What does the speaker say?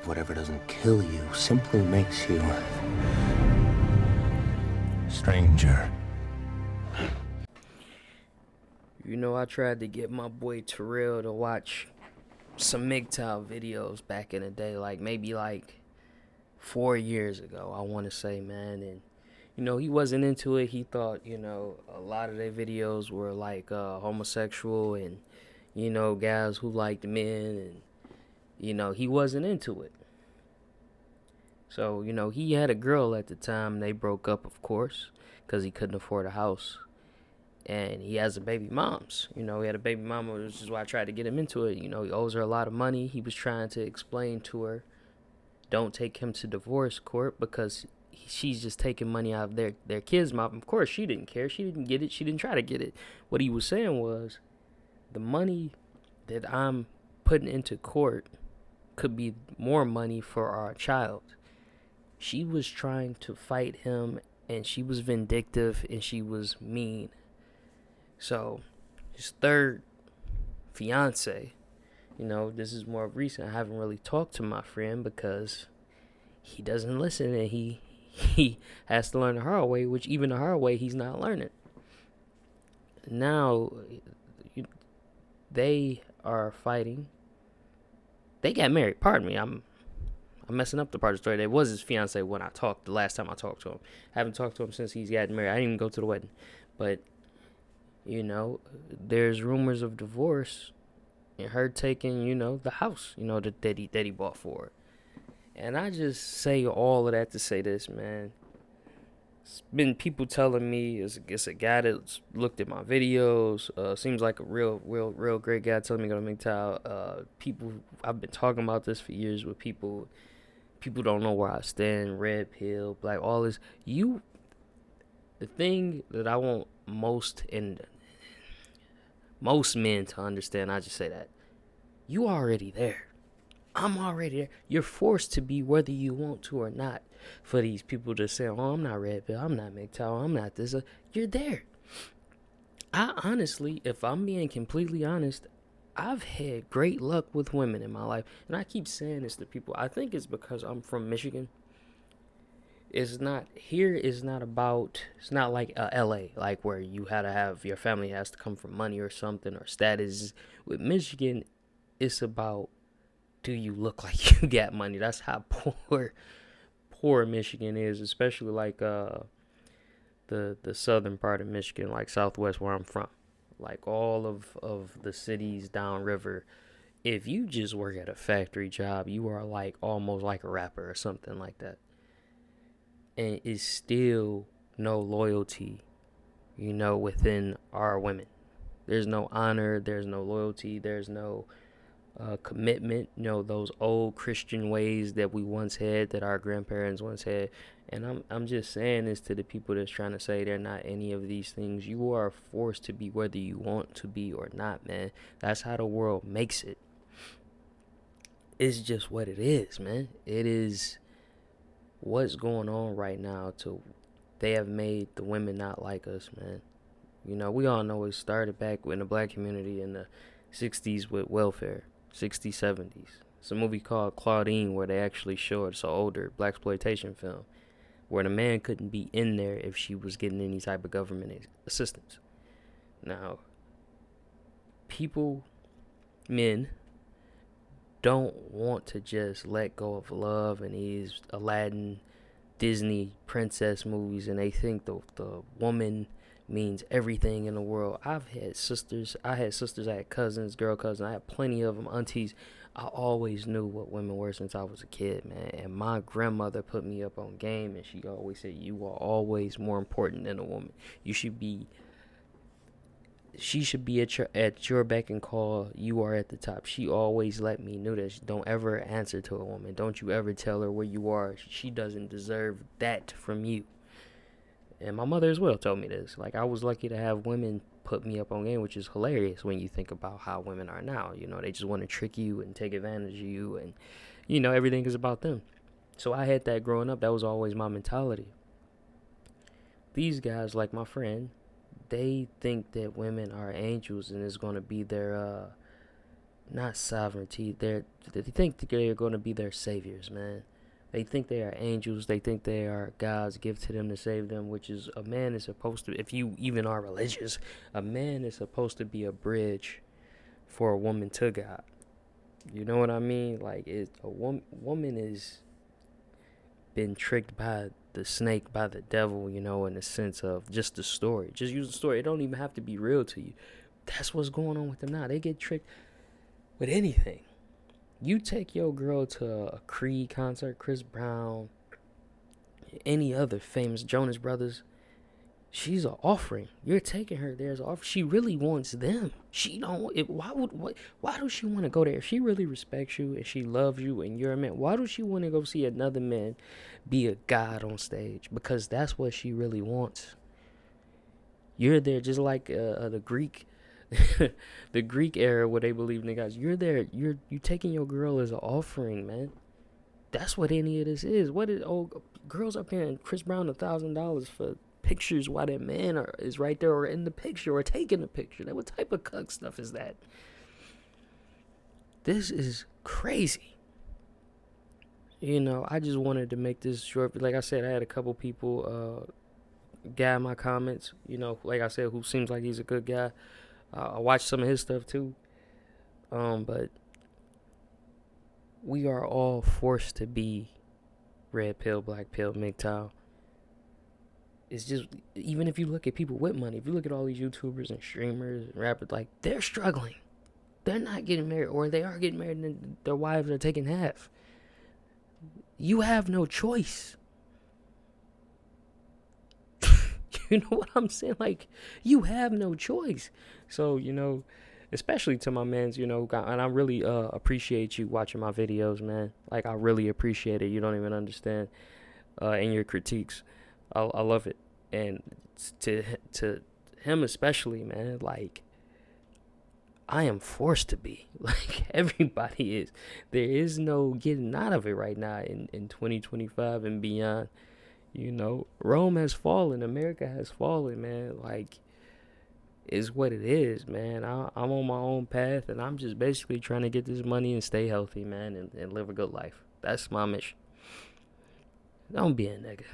whatever doesn't kill you simply makes you stranger. You know, I tried to get my boy Terrell to watch some Mgtow videos back in the day, maybe 4 years ago, I want to say, man. And, he wasn't into it. He thought, a lot of their videos were homosexual and, guys who liked men. And, he wasn't into it. So, he had a girl at the time. They broke up, of course, because he couldn't afford a house. And he has a baby moms. He had a baby mama, which is why I tried to get him into it. He owes her a lot of money. He was trying to explain to her, don't take him to divorce court because she's just taking money out of their kids' mouth. Of course, she didn't care. She didn't get it. She didn't try to get it. What he was saying was, the money that I'm putting into court could be more money for our child. She was trying to fight him, and she was vindictive, and she was mean. So, his third fiance, this is more recent. I haven't really talked to my friend because he doesn't listen, and he has to learn the hard way, which even the hard way he's not learning. Now, they are fighting. They got married. Pardon me, I'm messing up the part of the story. That was his fiance when the last time I talked to him. I haven't talked to him since he's gotten married. I didn't even go to the wedding. But, there's rumors of divorce and her taking, the house, that he bought for her. And I just say all of that to say this, man. It's been people telling me it's a guy that's looked at my videos. Seems like a real great guy telling me to go to Mgtow. People, I've been talking about this for years with people. People don't know where I stand. Red pill, black, all this. The thing that I want most men to understand, I just say that you already there. I'm already there. You're forced to be whether you want to or not. For these people to say, oh, I'm not red pill, I'm not Mgtow, I'm not this. You're there. I honestly, if I'm being completely honest, I've had great luck with women in my life. And I keep saying this to people. I think it's because I'm from Michigan. It's not like LA, like where you had to have, your family has to come from money or something or status. With Michigan, it's about, do you look like you got money? That's how poor Michigan is, especially the southern part of Michigan, like Southwest where I'm from. Like all of the cities downriver, if you just work at a factory job, you are almost like a rapper or something like that. And it's still no loyalty, within our women. There's no honor, there's no loyalty, there's no commitment, those old Christian ways that we once had, that our grandparents once had. And I'm just saying this to the people that's trying to say they're not any of these things. You are forced to be whether you want to be or not, man. That's how the world makes it. It's just what it is, man. It is what's going on right now. They have made the women not like us, man. We all know it started back in the black community in the 60s with welfare, 60s, 70s. It's a movie called Claudine where they actually show it. It's an older blaxploitation film where the man couldn't be in there if she was getting any type of government assistance. Now, men, don't want to just let go of love and these Aladdin, Disney princess movies, and they think the woman means everything in the world. I had sisters, I had cousins, girl cousins, I had plenty of them, aunties. I always knew what women were since I was a kid, man. And my grandmother put me up on game, and she always said, you are always more important than a woman. She should be at your beck and call. You are at the top. She always let me know that. Don't ever answer to a woman. Don't you ever tell her where you are. She doesn't deserve that from you. And my mother as well told me this. I was lucky to have women put me up on game, which is hilarious when you think about how women are now. They just want to trick you and take advantage of you, and everything is about them. So I had that growing up. That was always my mentality. These guys, like my friend, they think that women are angels and it's going to be their not sovereignty. They think they are going to be their saviors, man. They think they are angels. They think they are God's gift to them to save them, which is a man is supposed to, if you even are religious, a man is supposed to be a bridge for a woman to God. You know what I mean? Like, woman is been tricked by the snake, by the devil, you know, in the sense of just the story. Just use the story. It don't even have to be real to you. That's what's going on with them now. They get tricked with anything. You take your girl to a Creed concert, Chris Brown, any other famous Jonas Brothers, she's an offering. You're taking her there as an offering. She really wants them. She don't. Why does she want to go there? If she really respects you and she loves you and you're a man, why does she want to go see another man be a god on stage? Because that's what she really wants. You're there just like the Greek. The Greek era where they believe in the gods. You're there. You taking your girl as an offering, man. That's what any of this is. What is girls are paying Chris Brown $1,000 for pictures while that man is right there or in the picture or taking the picture? What type of cuck stuff is that? This is crazy. You know, I just wanted to make this short. Like I said, I had a couple people guy my comments. You know, like I said, who seems like he's a good guy. I watched some of his stuff too. But we are all forced to be red pill, black pill, Mgtow. It's just, even if you look at people with money, if you look at all these YouTubers and streamers and rappers, like, they're struggling. They're not getting married, or they are getting married and their wives are taking half. You have no choice. You know what I'm saying? Like, you have no choice. So, you know, especially to my mans, you know, and I really appreciate you watching my videos, man. Like, I really appreciate it. You don't even understand. And your critiques. I love it. And to him especially, man, like, I am forced to be. Like, everybody is. There is no getting out of it right now in 2025 and beyond. You know, Rome has fallen. America has fallen, man. Like, is what it is, man. I'm on my own path, and I'm just basically trying to get this money and stay healthy, man, and live a good life. That's my mission. Don't be a nigga.